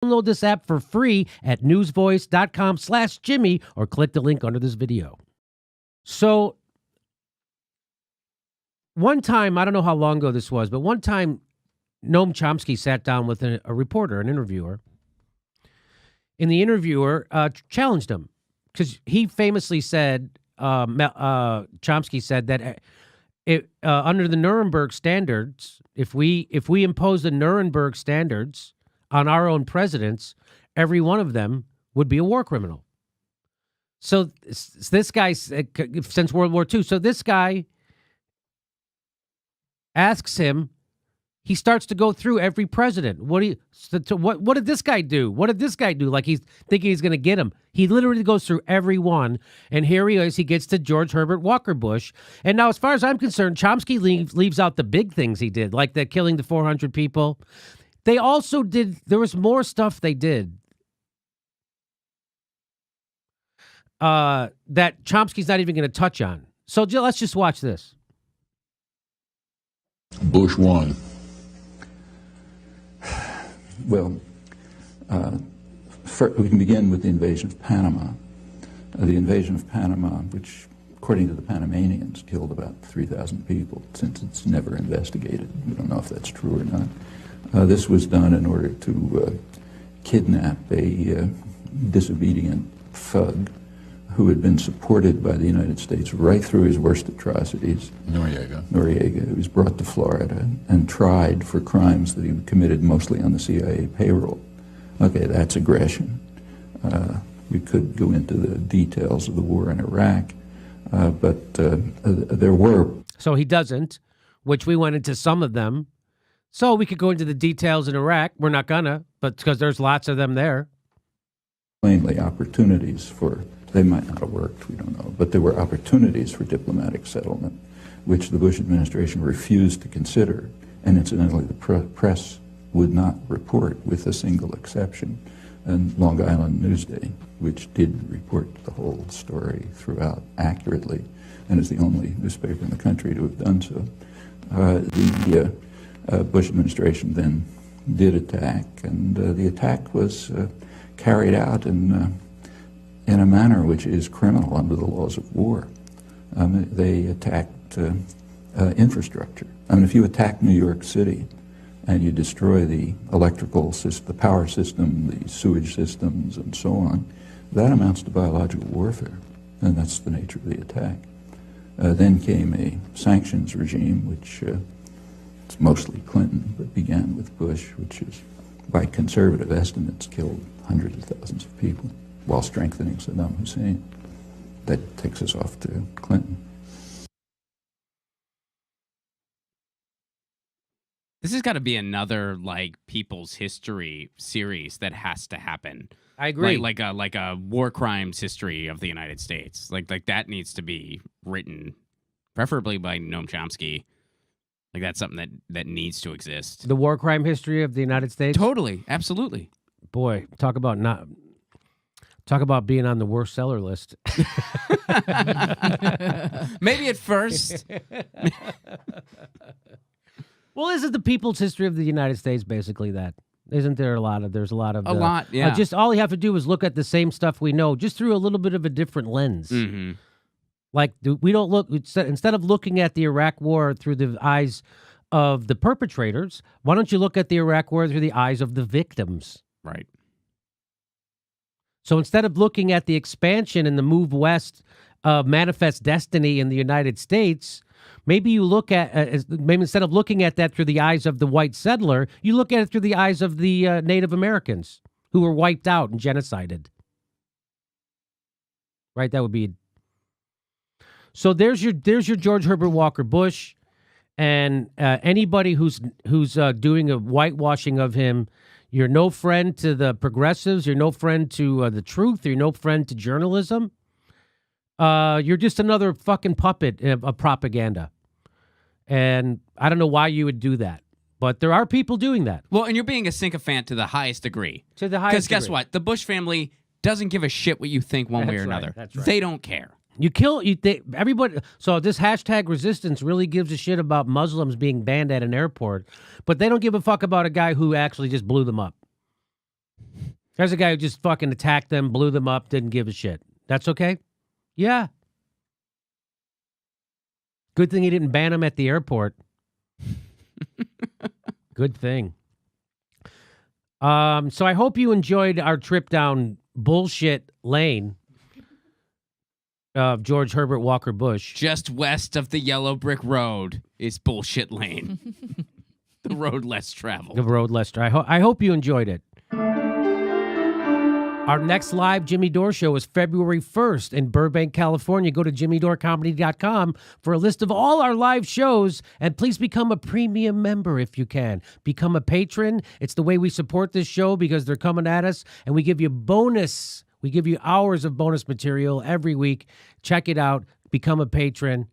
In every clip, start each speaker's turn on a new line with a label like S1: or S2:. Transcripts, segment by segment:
S1: Download this app for free at newsvoice.com/Jimmy or click the link under this video. So one time, I don't know how long ago this was, but one time Noam Chomsky sat down with a reporter, an interviewer. And the interviewer challenged him because he famously said, Chomsky said that under the Nuremberg standards, if we impose the Nuremberg standards on our own presidents, every one of them would be a war criminal. So this guy, since World War II, so this guy asks him, he starts to go through every president. What did this guy do? What did this guy do? Like he's thinking he's going to get him. He literally goes through every one, and here he is. He gets to George Herbert Walker Bush. And now, as far as I'm concerned, Chomsky leaves out the big things he did, like the killing the 400 people. They also did, there was more stuff they did that Chomsky's not even going to touch on. So let's just watch this.
S2: Bush won.
S3: Well, we can begin with the invasion of Panama. The invasion of Panama, which, according to the Panamanians, killed about 3,000 people, since it's never investigated. We don't know if that's true or not. This was done in order to kidnap a disobedient thug who had been supported by the United States right through his worst atrocities. Noriega, who was brought to Florida and tried for crimes that he committed mostly on the CIA payroll. Okay, that's aggression. We could go into the details of the war in Iraq, but there were...
S1: So he doesn't, which we went into some of them. So we could go into the details in Iraq. We're not gonna, but because there's lots of them there.
S3: Plainly opportunities for... They might not have worked, we don't know, but there were opportunities for diplomatic settlement, which the Bush administration refused to consider, and incidentally the press would not report, with a single exception, and Long Island Newsday, which did report the whole story throughout accurately, and is the only newspaper in the country to have done so. The Bush administration then did attack, and the attack was carried out in a manner which is criminal under the laws of war. They attacked infrastructure. I mean, if you attack New York City and you destroy the electrical system, the power system, the sewage systems, and so on, that amounts to biological warfare, and that's the nature of the attack. Then came a sanctions regime, which it's mostly Clinton, but began with Bush, which is, by conservative estimates, killed hundreds of thousands of people, while strengthening Saddam Hussein. That takes us off to Clinton.
S4: This has got to be another like People's History series that has to happen.
S1: I agree.
S4: Like a war crimes history of the United States. Like that needs to be written, preferably by Noam Chomsky. Like that's something that needs to exist.
S1: The war crime history of the United States?
S4: Totally, absolutely.
S1: Boy, talk about being on the worst seller list.
S4: Maybe at first.
S1: Well, isn't the People's History of the United States basically that? Isn't there there's a lot of...
S4: yeah.
S1: Just all you have to do is look at the same stuff we know, just through a little bit of a different lens.
S4: Mm-hmm.
S1: Like, we don't look... Instead of looking at the Iraq War through the eyes of the perpetrators, why don't you look at the Iraq War through the eyes of the victims?
S4: Right.
S1: So instead of looking at the expansion and the move west of manifest destiny in the United States, maybe you look at, maybe instead of looking at that through the eyes of the white settler, you look at it through the eyes of the Native Americans who were wiped out and genocided. Right? That would be... So there's your George Herbert Walker Bush, and anybody who's doing a whitewashing of him, you're no friend to the progressives. You're no friend to the truth. You're no friend to journalism. You're just another fucking puppet of propaganda. And I don't know why you would do that, but there are people doing that.
S4: Well, and you're being a sycophant to the highest degree.
S1: To the highest degree.
S4: Because guess what? The Bush family doesn't give a shit what you think one way or another.
S1: That's right.
S4: They don't care.
S1: Everybody. So this hashtag resistance really gives a shit about Muslims being banned at an airport, but they don't give a fuck about a guy who actually just blew them up. There's a guy who just fucking attacked them, blew them up, didn't give a shit. That's okay? Yeah. Good thing he didn't ban him at the airport. Good thing. So I hope you enjoyed our trip down bullshit lane of George Herbert Walker Bush.
S4: Just west of the yellow brick road is Bullshit Lane. The road less traveled.
S1: The road less. I hope you enjoyed it. Our next live Jimmy Dore show is February 1st in Burbank, California. Go to jimmydorecomedy.com for a list of all our live shows, and please become a premium member if you can. Become a patron. It's the way we support this show because they're coming at us, and we give you bonus. We give you hours of bonus material every week. Check it out. Become a patron.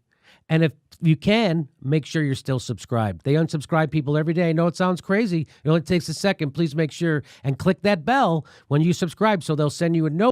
S1: And if you can, make sure you're still subscribed. They unsubscribe people every day. I know it sounds crazy. It only takes a second. Please make sure and click that bell when you subscribe so they'll send you a note.